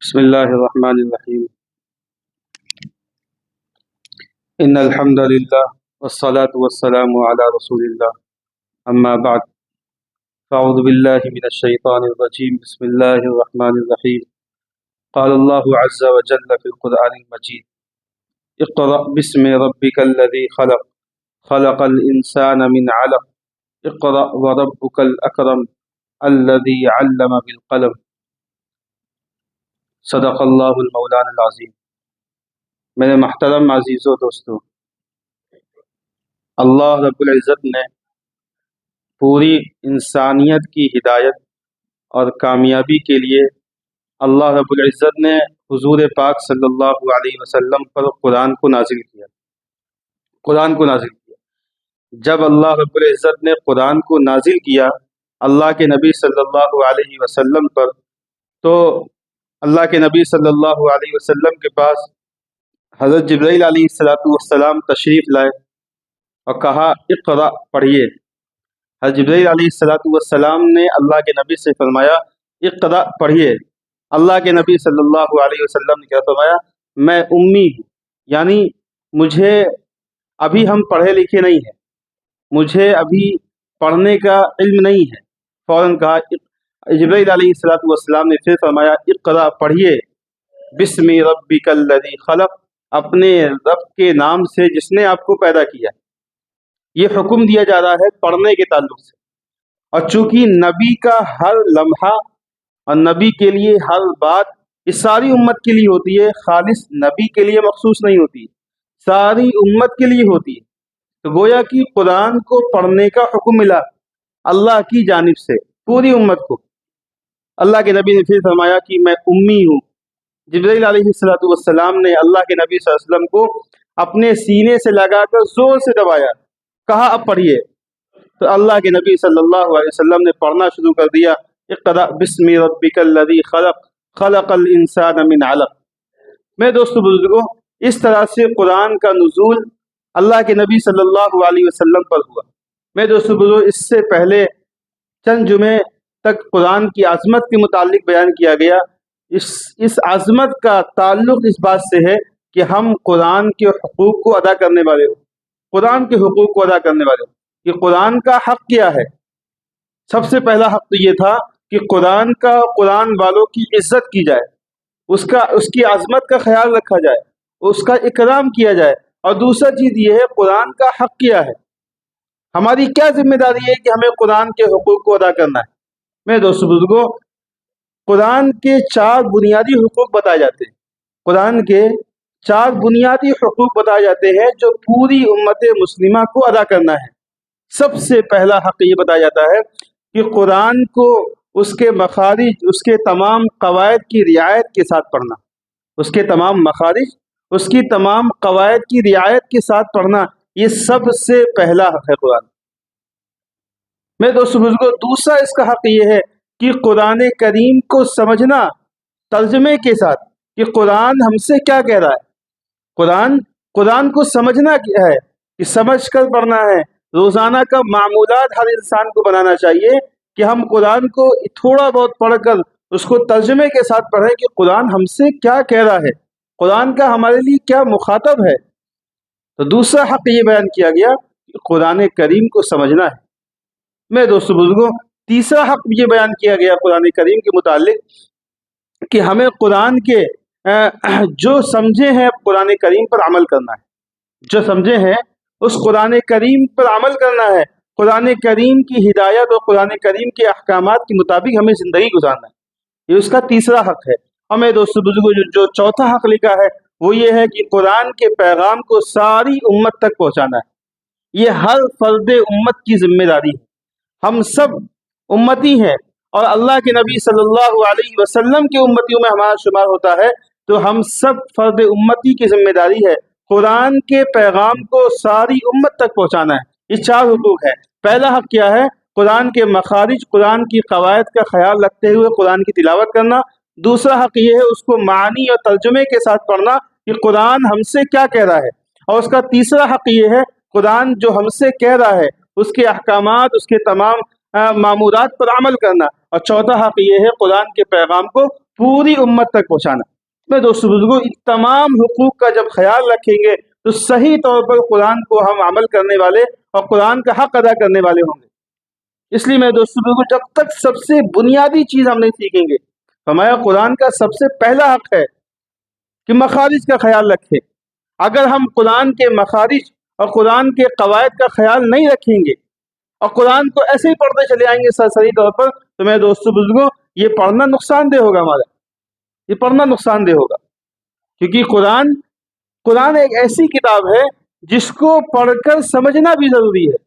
بسم الله الرحمن الرحيم. إن الحمد لله والصلاة والسلام على رسول الله. أما بعد، فأعوذ بالله من الشيطان الرجيم. بسم الله الرحمن الرحيم. قال الله عز وجل في القرآن المجيد: اقرأ باسم ربك الذي خلق، خلق الإنسان من علق، اقرأ وربك الأكرم الذي علم بالقلم. صدق اللہ المولان العظیم. میرے محترم عزیزو دوستو، اللہ رب العزت نے پوری انسانیت کی ہدایت اور کامیابی کے لیے اللہ رب العزت نے حضور پاک صلی اللہ علیہ وسلم پر قرآن کو نازل کیا. جب اللہ رب العزت نے قرآن کو نازل کیا اللہ کے نبی صلی اللہ علیہ وسلم پر، تو اللہ کے نبی صلی اللہ علیہ وسلم کے پاس حضرت جبرائیل علیہ السلام تشریف لائے اور کہا اقرأ، پڑھیے. حضرت جبرائیل علیہ السلام نے اللہ کے نبی سے فرمایا اقرأ، پڑھیے. اللہ کے نبی صلی اللہ علیہ وسلم نے کیا فرمایا؟ میں امی ہوں، یعنی مجھے ابھی ہم پڑھے لکھے نہیں ہیں، مجھے ابھی پڑھنے کا علم نہیں ہے. فوراً کہا جبرائیل علیہ السلام نے پھر فرمایا اقرأ، پڑھیے. بسم ربک الذی خلق، اپنے رب کے نام سے جس نے آپ کو پیدا کیا. یہ حکم دیا جا رہا ہے پڑھنے کے تعلق سے، اور چونکہ نبی کا ہر لمحہ اور نبی کے لیے ہر بات اس ساری امت کے لیے ہوتی ہے، خالص نبی کے لیے مخصوص نہیں ہوتی، ساری امت کے لیے ہوتی ہے. تو گویا کہ قرآن کو پڑھنے کا حکم ملا اللہ کی جانب سے پوری امت کو. اللہ کے نبی نے پھر فرمایا کہ میں امی ہوں. جبرائیل علیہ السلام نے اللہ کے نبی صلی اللہ علیہ وسلم کو اپنے سینے سے لگا کر زور سے دبایا، کہا اب پڑھیے. تو اللہ کے نبی صلی اللہ علیہ وسلم نے پڑھنا شروع کر دیا اقرأ بسم ربک الذی خلق، خلق الانسان من علق. میں دوستو بزرگوں، اس طرح سے قرآن کا نزول اللہ کے نبی صلی اللہ علیہ وسلم پر ہوا. میں دوستو بزرگوں، اس سے پہلے چند جمعے تک قرآن کی عظمت کے متعلق بیان کیا گیا. اس عظمت کا تعلق اس بات سے ہے کہ ہم قرآن کے حقوق کو ادا کرنے والے ہوں، قرآن کے حقوق کو ادا کرنے والے ہوں. کہ قرآن کا حق کیا ہے؟ سب سے پہلا حق تو یہ تھا کہ قرآن والوں کی عزت کی جائے، اس کی عظمت کا خیال رکھا جائے، اس کا اکرام کیا جائے. اور دوسرا چیز یہ ہے قرآن کا حق کیا ہے، ہماری کیا ذمہ داری ہے کہ ہمیں قرآن کے حقوق کو ادا کرنا ہے. میں دوستو بزرگوں، قرآن کے 4 بنیادی حقوق بتائے جاتے ہیں. قرآن کے 4 بنیادی حقوق بتائے جاتے ہیں جو پوری امت مسلمہ کو ادا کرنا ہے. سب سے پہلا حق یہ بتایا جاتا ہے کہ قرآن کو اس کے مخارج، اس کے تمام قواعد کی رعایت کے ساتھ پڑھنا. اس کے تمام مخارج، اس کی تمام قواعد کی رعایت کے ساتھ پڑھنا، یہ سب سے پہلا حق ہے قرآن. میں دوستو بزرگوں، دوسرا اس کا حق یہ ہے کہ قرآن کریم کو سمجھنا ترجمے کے ساتھ، کہ قرآن ہم سے کیا کہہ رہا ہے. قرآن کو سمجھنا کیا ہے کہ سمجھ کر پڑھنا ہے. روزانہ کا معمولات ہر انسان کو بنانا چاہیے کہ ہم قرآن کو تھوڑا بہت پڑھ کر اس کو ترجمے کے ساتھ پڑھیں کہ قرآن ہم سے کیا کہہ رہا ہے، قرآن کا ہمارے لیے کیا مخاطب ہے. تو دوسرا حق یہ بیان کیا گیا کہ قرآن کریم کو سمجھنا ہے. میں دوستو بزرگوں، تیسرا حق یہ بیان کیا گیا قرآن کریم کے متعلق کہ ہمیں قرآن کے جو سمجھے ہیں قرآن کریم پر عمل کرنا ہے. جو سمجھے ہیں اس قرآن کریم پر عمل کرنا ہے. قرآن کریم کی ہدایت اور قرآن کریم کے احکامات کے مطابق ہمیں زندگی گزارنا ہے. یہ اس کا تیسرا حق ہے. اور میں دوستو بزرگوں، جو چوتھا حق لکھا ہے وہ یہ ہے کہ قرآن کے پیغام کو ساری امت تک پہنچانا ہے. یہ ہر فرد امت کی ذمہ داری ہے. ہم سب امتی ہیں اور اللہ کے نبی صلی اللہ علیہ وسلم کے امتیوں میں ہمارا شمار ہوتا ہے. تو ہم سب فرد امتی کی ذمہ داری ہے قرآن کے پیغام کو ساری امت تک پہنچانا ہے. یہ 4 حقوق ہیں. پہلا حق کیا ہے؟ قرآن کے مخارج، قرآن کی قواعد کا خیال رکھتے ہوئے قرآن کی تلاوت کرنا. دوسرا حق یہ ہے اس کو معنی اور ترجمے کے ساتھ پڑھنا کہ قرآن ہم سے کیا کہہ رہا ہے. اور اس کا تیسرا حق یہ ہے قرآن جو ہم سے کہہ رہا ہے اس کے احکامات، اس کے تمام معمورات پر عمل کرنا. اور چوتھا حق یہ ہے قرآن کے پیغام کو پوری امت تک پہنچانا۔ میں دوستو بزرگوں، ان تمام حقوق کا جب خیال رکھیں گے تو صحیح طور پر قرآن کو ہم عمل کرنے والے اور قرآن کا حق ادا کرنے والے ہوں گے۔ اس لیے میں دوستو بزرگوں، جب تک سب سے بنیادی چیز ہم نہیں سیکھیں گے، فرمایا قرآن کا سب سے پہلا حق ہے کہ مخارج کا خیال رکھیں۔ اگر ہم قرآن کے مخارج اور قرآن کے قواعد کا خیال نہیں رکھیں گے اور قرآن کو ایسے ہی پڑھتے چلے آئیں گے سرسری طور پر، تو میں دوستو بزرگوں یہ پڑھنا نقصان دہ ہوگا، ہمارا یہ پڑھنا نقصان دہ ہوگا، کیونکہ قرآن ایک ایسی کتاب ہے جس کو پڑھ کر سمجھنا بھی ضروری ہے،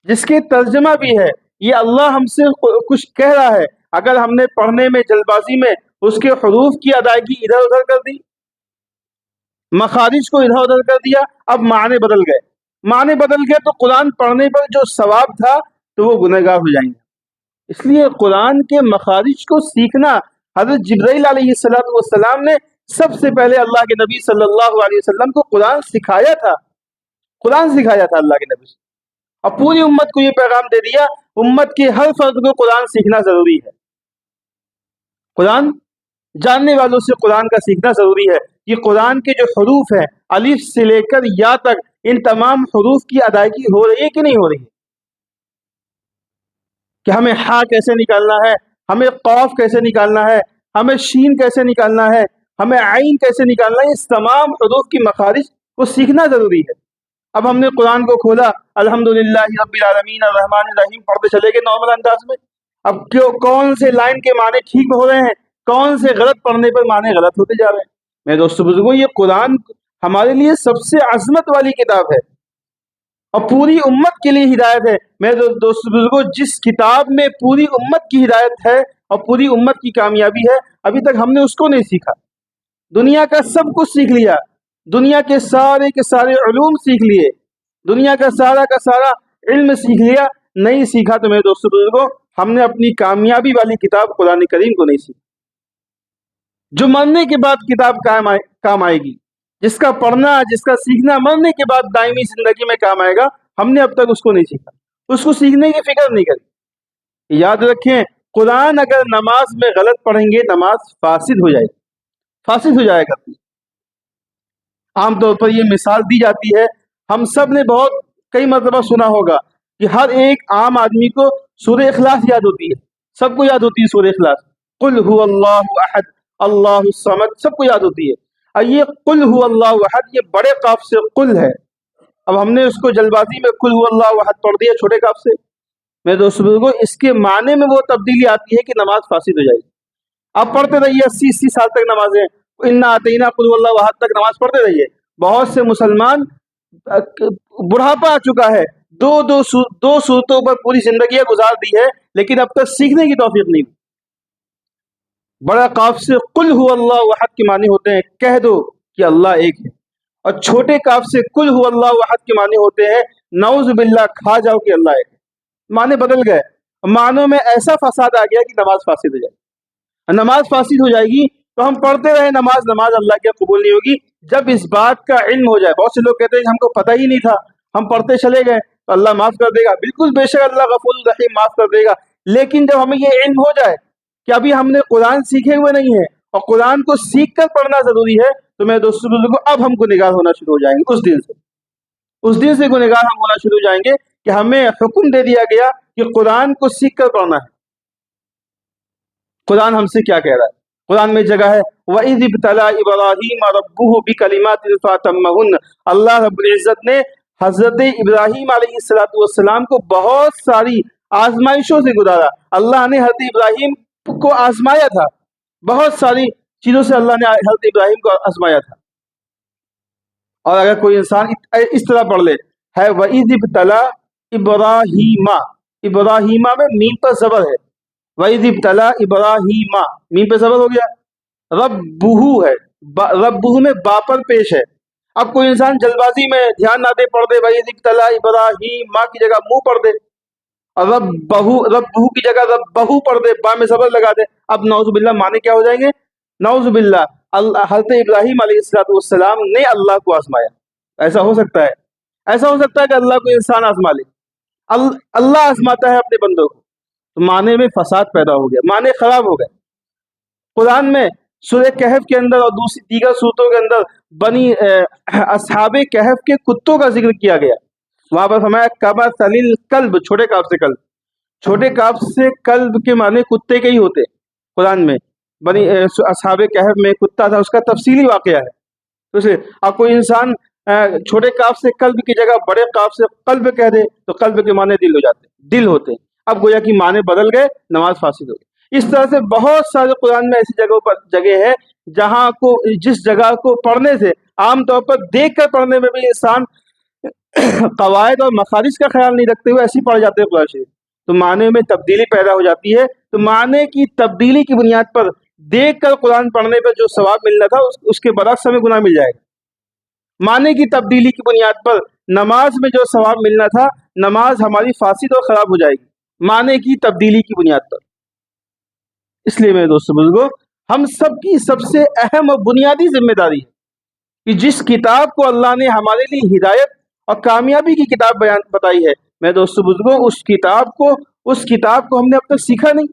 جس کے ترجمہ بھی ہے۔ یہ اللہ ہم سے کچھ کہہ رہا ہے، اگر ہم نے پڑھنے میں جلد بازی میں اس کے حروف کی ادائیگی ادھر ادھر کر دی، مخارج کو ادھر ادھر کر دیا، اب معنی بدل گئے تو قرآن پڑھنے پر جو ثواب تھا تو وہ گنہگار ہو جائیں گے۔ اس لیے قرآن کے مخارج کو سیکھنا، حضرت جبرائیل علیہ السلام نے سب سے پہلے اللہ کے نبی صلی اللہ علیہ وسلم کو قرآن سکھایا تھا اللہ کے نبی سے، اور پوری امت کو یہ پیغام دے دیا، امت کے ہر فرد کو قرآن سیکھنا ضروری ہے، قرآن جاننے والوں سے قرآن کا سیکھنا ضروری ہے۔ یہ قرآن کے جو حروف ہیں، الف سے لے کر یا تک، ان تمام حروف کی ادائیگی ہو رہی ہے کہ نہیں ہو رہی ہے؟ کہ ہمیں ہا کیسے نکالنا ہے، ہمیں قاف کیسے نکالنا ہے، ہمیں شین کیسے نکالنا ہے، ہمیں عین کیسے نکالنا ہے، اس تمام حروف کی مخارج کو سیکھنا ضروری ہے۔ اب ہم نے قرآن کو کھولا، الحمدللہ رب العالمین الرحمن الرحیم پڑھتے چلے گئے نارمل انداز میں، اب کون سے لائن کے معنی ٹھیک ہو رہے ہیں، کون سے غلط پڑھنے پر معنی غلط ہوتے جا رہے ہیں۔ میرے دوستو بزرگوں، یہ قرآن ہمارے لیے سب سے عظمت والی کتاب ہے اور پوری امت کے لیے ہدایت ہے۔ میرے دوست بزرگوں، جس کتاب میں پوری امت کی ہدایت ہے اور پوری امت کی کامیابی ہے، ابھی تک ہم نے اس کو نہیں سیکھا۔ دنیا کا سب کچھ سیکھ لیا، دنیا کے سارے علوم سیکھ لیے، دنیا کا سارا علم سیکھ لیا، نہیں سیکھا تو میرے دوست بزرگوں ہم نے اپنی کامیابی والی کتاب قرآن کریم کو نہیں سیکھا، جو مرنے کے بعد کتاب کام آئے گی، جس کا پڑھنا، جس کا سیکھنا مرنے کے بعد دائمی زندگی میں کام آئے گا، ہم نے اب تک اس کو نہیں سیکھا، اس کو سیکھنے کی فکر نہیں کری۔ یاد رکھیں، قرآن اگر نماز میں غلط پڑھیں گے، نماز فاسد ہو جائے گا۔ عام طور پر یہ مثال دی جاتی ہے، ہم سب نے بہت کئی مرتبہ سنا ہوگا کہ ہر ایک عام آدمی کو سورہ اخلاص یاد ہوتی ہے، سب کو یاد ہوتی ہے سورہ اخلاص، قل هو اللہ احد اللہ الصمد، سب کو یاد ہوتی ہے۔ اور یہ قل هو اللہ احد، یہ بڑے قاف سے قل ہے، اب ہم نے اس کو جلد بازی میں قل هو اللہ احد پڑھ دیا چھوٹے قاف سے۔ میرے دوست بزرگوں، اس کے معنی میں وہ تبدیلی آتی ہے کہ نماز فاسد ہو جائے گی۔ آپ پڑھتے رہیے 80 سال تک نمازیں، انا اعطینا قل هو اللہ احد تک نماز پڑھتے رہیے۔ بہت سے مسلمان بڑھاپا آ چکا ہے، دو صورتوں پر پوری زندگیاں گزار دی ہے، لیکن اب تک سیکھنے کی توفیق نہیں۔ بڑا قاف سے قل هو اللہ احد کے معنی ہوتے ہیں کہہ دو کہ اللہ ایک ہے، اور چھوٹے قاف سے قل هو اللہ احد کے معنی ہوتے ہیں نعوذ باللہ کھا جاؤ کہ اللہ ایک ہے۔ معنی بدل گئے، معنوں میں ایسا فساد آ گیا کہ نماز فاسد ہو جائے گی۔ نماز فاسد ہو جائے گی تو ہم پڑھتے رہے نماز اللہ کی قبول نہیں ہوگی۔ جب اس بات کا علم ہو جائے، بہت سے لوگ کہتے ہیں کہ ہم کو پتہ ہی نہیں تھا، ہم پڑھتے چلے گئے تو اللہ معاف کر دے گا۔ بالکل بے شک اللہ غفور الرحیم معاف کر دے گا، لیکن جب ہمیں یہ علم ہو جائے کہ ابھی ہم نے قرآن سیکھے ہوئے نہیں ہے اور قرآن کو سیکھ کر پڑھنا ضروری ہے، تو میں دوستوں بزرگوں اب ہم گنہگار ہونا شروع ہو جائیں گے۔ اس دن سے گنہگار ہم ہونا شروع ہو جائیں گے کہ ہمیں حکم دے دیا گیا کہ قرآن کو سیکھ کر پڑھنا ہے۔ قرآن ہم سے کیا کہہ رہا ہے؟ قرآن میں جگہ ہے وَإِذِ ابْتَلَىٰ إِبْرَاهِيمَ رَبُّهُ بِكَلِمَاتٍ فَأَتَمَّهُنَّ، اللہ رب العزت نے حضرت ابراہیم علیہ السلام کو بہت ساری آزمائشوں سے گزارا۔ اللہ نے حضرت ابراہیم کو آزمایا تھا، بہت ساری چیزوں سے اللہ نے حضرت ابراہیم کو آزمایا تھا۔ اور اگر کوئی انسان اس طرح پڑھ لے ہے وَإِذِ ابْتَلَىٰ إِبْرَاهِيمَ، ابراہیمہ میں میم پر زبر ہے، وَإِذِ ابْتَلَىٰ إِبْرَاهِيمَ میم پہ زبر ہو گیا، ربہ ہے، ربہ میں با پر پیش ہے۔ اب کوئی انسان جلد بازی میں دھیان نہ دے پڑھ دے وَإِذِ ابْتَلَىٰ إِبْرَاهِيمَ کی جگہ منہ پڑھ دے، اور ربہ کی جگہ ربہ پڑھ دے، با میں زبر لگا دے، اب نعوذ باللہ معنی کیا ہو جائیں گے؟ نعوذ باللہ حضرت ابراہیم علیہ السلام نے اللہ کو آزمایا۔ ایسا ہو سکتا ہے؟ ایسا ہو سکتا ہے کہ اللہ کو انسان آزما لے؟ اللہ آزماتا ہے اپنے بندوں کو، تو معنی میں فساد پیدا ہو گیا، معنی خراب ہو گئے۔ قرآن میں سورہ کہف کے اندر اور دوسری دیگر صورتوں کے اندر بنی اصحاب کہف کے کتوں کا ذکر کیا گیا. وہاں پر فرمایا کما سلیل کلب، چھوٹے کاف سے کلب، چھوٹے کاف سے کلب کے معنی کتے کے ہی ہوتے. قرآن میں بنی اصحاب کہف میں کتا تھا، اس کا تفصیلی واقعہ ہے. تو اسے اب کوئی انسان چھوٹے کاف سے کلب کی جگہ بڑے کاف سے قلب کہہ دے تو قلب کے معنی دل ہو جاتے، دل ہوتے. اب گویا کہ معنی بدل گئے، نماز فاسد ہو گئی. اس طرح سے بہت سارے قرآن میں ایسی جگہوں پر جگہ ہے جہاں کو جس جگہ کو پڑھنے سے عام طور پر دیکھ کر پڑھنے میں بھی انسان قواعد اور مخارج کا خیال نہیں رکھتے ہوئے ایسے پڑھ جاتے ہیں قرآن شریف، تو معنی میں تبدیلی پیدا ہو جاتی ہے. تو معنی کی تبدیلی کی بنیاد پر دیکھ کر قرآن پڑھنے پر جو ثواب ملنا تھا اس کے برعکس ہمیں گناہ مل جائے گا. معنی کی تبدیلی کی بنیاد پر نماز میں جو ثواب ملنا تھا، نماز ہماری فاسد اور خراب ہو جائے گی معنی کی تبدیلی کی بنیاد پر. اس لیے میرے دوستو بزرگوں، ہم سب کی سب سے اہم اور بنیادی ذمہ داری ہے کہ جس کتاب کو اللہ نے ہمارے لیے ہدایت اور کامیابی کی کتاب بتائی ہے، میرے دوستو بزرگوں، اس کتاب کو ہم نے اب تک سیکھا نہیں،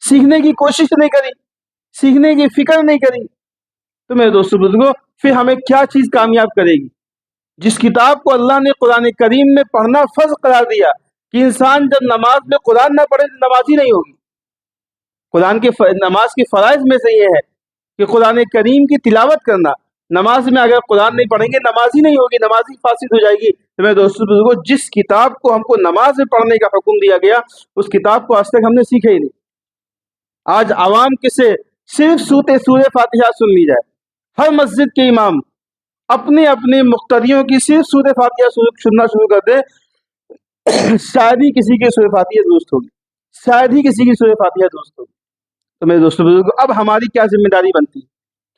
سیکھنے کی کوشش نہیں کری، سیکھنے کی فکر نہیں کری، تو میرے دوستو بزرگوں پھر ہمیں کیا چیز کامیاب کرے گی؟ جس کتاب کو اللہ نے قرآن کریم میں پڑھنا فرض قرار دیا کہ انسان جب نماز میں قرآن نہ پڑھے تو نماز ہی نہیں ہوگی. نماز کے فرائض میں سے یہ ہے کہ قرآن کریم کی تلاوت کرنا. نماز میں اگر قرآن نہیں پڑھیں گے نماز ہی نہیں ہوگی، نماز ہی فاسد ہو جائے گی. تو میرے دوستو بزرگوں، جس کتاب کو ہم کو نماز میں پڑھنے کا حکم دیا گیا اس کتاب کو آج تک ہم نے سیکھا ہی نہیں. آج عوام کسے صرف سورہ فاتحہ سن لی جائے. ہر مسجد کے امام اپنے اپنے مقتدیوں کی صرف سورہ فاتحہ سننا شروع کر دے، شاید ہی کسی کی سورہ فاتحہ درست ہوگی، شاید ہی کسی کی سورہ فاتحہ درست ہوگی. تو میرے دوستو بزرگوں، اب ہماری کیا ذمہ داری بنتی ہے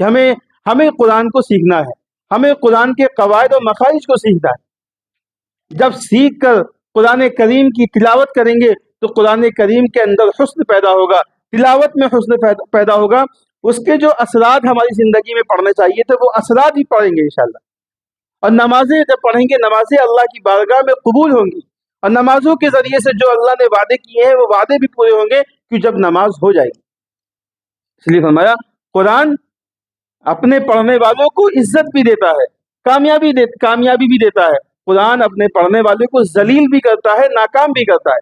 کہ ہمیں قرآن کو سیکھنا ہے، ہمیں قرآن کے قواعد اور مخارج کو سیکھنا ہے. جب سیکھ کر قرآن کریم کی تلاوت کریں گے تو قرآن کریم کے اندر حسن پیدا ہوگا، تلاوت میں حسن پیدا ہوگا. اس کے جو اثرات ہماری زندگی میں پڑھنے چاہیے تھے وہ اثرات ہی پڑھیں گے انشاءاللہ. اور نمازیں جب پڑھیں گے، نمازیں اللہ کی بارگاہ میں قبول ہوں گی، اور نمازوں کے ذریعے سے جو اللہ نے وعدے کیے ہیں وہ وعدے بھی پورے ہوں گے کہ جب نماز ہو جائے گی. اس لیے فرمایا قرآن اپنے پڑھنے والوں کو عزت بھی دیتا ہے، کامیابی بھی دیتا ہے. قرآن اپنے پڑھنے والے کو ذلیل بھی کرتا ہے، ناکام بھی کرتا ہے.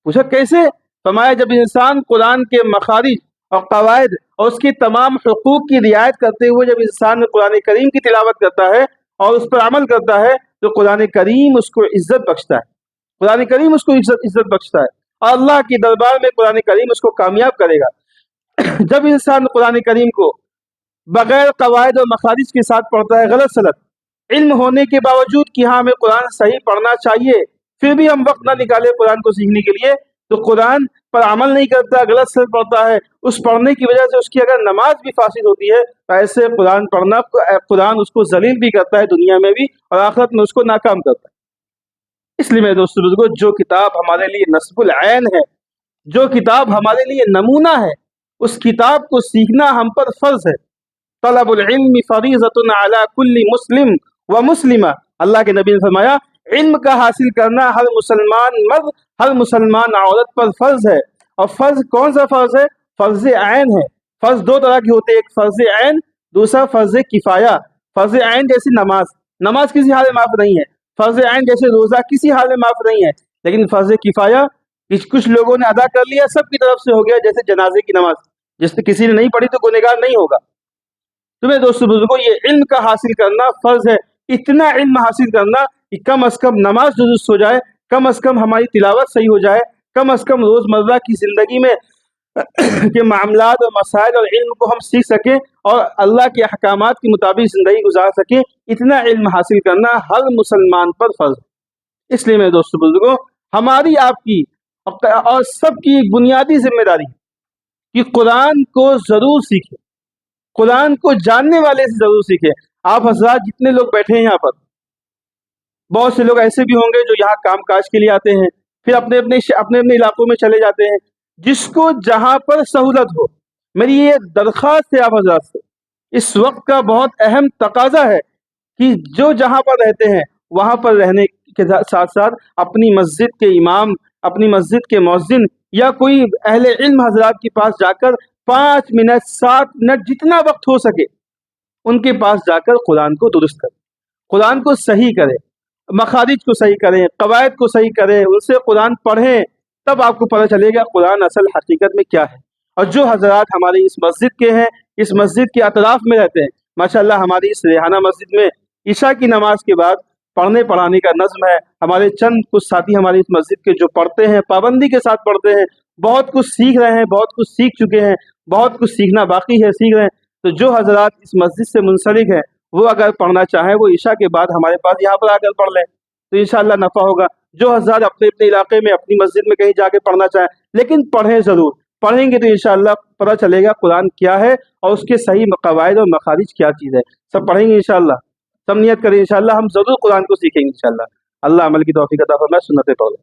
پوچھا کیسے؟ فرمایا جب انسان قرآن کے مخارج اور قواعد اور اس کے تمام حقوق کی رعایت کرتے ہوئے جب انسان قرآن کریم کی تلاوت کرتا ہے اور اس پر عمل کرتا ہے تو قرآن کریم اس کو عزت بخشتا ہے، قرآن کریم اس کو عزت بخشتا ہے، اور اللہ کے دربار میں قرآن کریم اس کو کامیاب کرے گا. جب انسان قرآن کریم کو بغیر قواعد اور مخارج کے ساتھ پڑھتا ہے، غلط سلط علم ہونے کے باوجود کہ ہاں ہمیں قرآن صحیح پڑھنا چاہیے، پھر بھی ہم وقت نہ نکالے قرآن کو سیکھنے کے لیے، تو قرآن پر عمل نہیں کرتا، غلط سلط پڑھتا ہے، اس پڑھنے کی وجہ سے اس کی اگر نماز بھی فاسد ہوتی ہے تو ایسے قرآن اس کو ذلیل بھی کرتا ہے دنیا میں بھی، اور آخرت میں اس کو ناکام کرتا ہے. اس لیے میرے دوستو بزرگوں، جو کتاب ہمارے لیے نصب العین ہے، جو کتاب ہمارے لیے نمونہ ہے، اس کتاب کو سیکھنا ہم پر فرض ہے. طلب العلم فریضۃ علی کل مسلم و مسلمہ، اللہ کے نبی نے فرمایا علم کا حاصل کرنا ہر مسلمان مرد، ہر مسلمان عورت پر فرض ہے. اور فرض کون سا فرض ہے؟ فرض عین ہے. فرض دو طرح کے ہوتے ہیں، ایک فرض عین، دوسرا فرض کفایہ. فرض عین جیسے نماز کسی حال میں معاف نہیں ہے، فرض عین جیسے روزہ کسی حال میں معاف نہیں ہے. لیکن فرض کفایہ کچھ لوگوں نے ادا کر لیا، سب کی طرف سے ہو گیا، جیسے جنازے کی نماز جس نے کسی نے نہیں پڑھی تو گنہگار نہیں ہوگا. تو میرے دوستو بزرگوں، یہ علم کا حاصل کرنا فرض ہے. اتنا علم حاصل کرنا کہ کم از کم نماز درست ہو جائے، کم از کم ہماری تلاوت صحیح ہو جائے، کم از کم روزمرہ کی زندگی میں کے معاملات اور مسائل اور علم کو ہم سیکھ سکیں اور اللہ کے احکامات کے مطابق زندگی گزار سکیں. اتنا علم حاصل کرنا ہر مسلمان پر فرض ہے. اس لیے میرے دوستو بزرگوں، ہماری آپ کی اور سب کی ایک بنیادی ذمہ داری ہے کہ قرآن کو ضرور سیکھیں، قرآن کو جاننے والے سے ضرور سیکھیں. آپ حضرات جتنے لوگ بیٹھے ہیں یہاں پر، بہت سے لوگ ایسے بھی ہوں گے جو یہاں کام کاج کے لیے آتے ہیں، پھر اپنے اپنے علاقوں میں چلے جاتے ہیں. جس کو جہاں پر سہولت ہو، میری یہ درخواست ہے آپ حضرات سے، اس وقت کا بہت اہم تقاضا ہے کہ جو جہاں پر رہتے ہیں وہاں پر رہنے کے ساتھ ساتھ اپنی مسجد کے امام، اپنی مسجد کے مؤذن یا کوئی اہل علم حضرات کے پاس جا کر 5 منٹ 7 منٹ جتنا وقت ہو سکے ان کے پاس جا کر قرآن کو درست کریں، قرآن کو صحیح کریں، مخارج کو صحیح کریں، قواعد کو صحیح کریں، ان سے قرآن پڑھیں، تب آپ کو پتہ چلے گا قرآن اصل حقیقت میں کیا ہے۔ اور جو حضرات ہماری اس مسجد کے ہیں، اس مسجد کے اطراف میں رہتے ہیں، ماشاءاللہ ہماری اس ریحانہ مسجد میں عشاء کی نماز کے بعد پڑھنے پڑھانے کا نظم ہے۔ ہمارے چند کچھ ساتھی ہماری اس مسجد کے جو پڑھتے ہیں، پابندی کے ساتھ پڑھتے ہیں، بہت کچھ سیکھ رہے ہیں، بہت کچھ سیکھ چکے ہیں، بہت کچھ سیکھنا باقی ہے، سیکھ رہے ہیں۔ تو جو حضرات اس مسجد سے منسلک ہیں، وہ اگر پڑھنا چاہیں وہ عشاء کے بعد ہمارے پاس یہاں پر آ کر پڑھ لیں تو انشاءاللہ نفع ہوگا۔ جو حضرات اپنے اپنے علاقے میں اپنی مسجد میں کہیں جا کے پڑھنا چاہیں، لیکن پڑھیں ضرور، پڑھیں گے تو انشاءاللہ پتہ چلے گا قرآن کیا ہے اور اس کے صحیح قواعد اور مخارج کیا چیز ہے۔ سب پڑھیں گے انشاءاللہ، سب نیت کریں انشاءاللہ ہم ضرور قرآن کو سیکھیں گے انشاءاللہ۔ اللہ عمل کی توفیق عطا فرمائے، سنت پڑھیں۔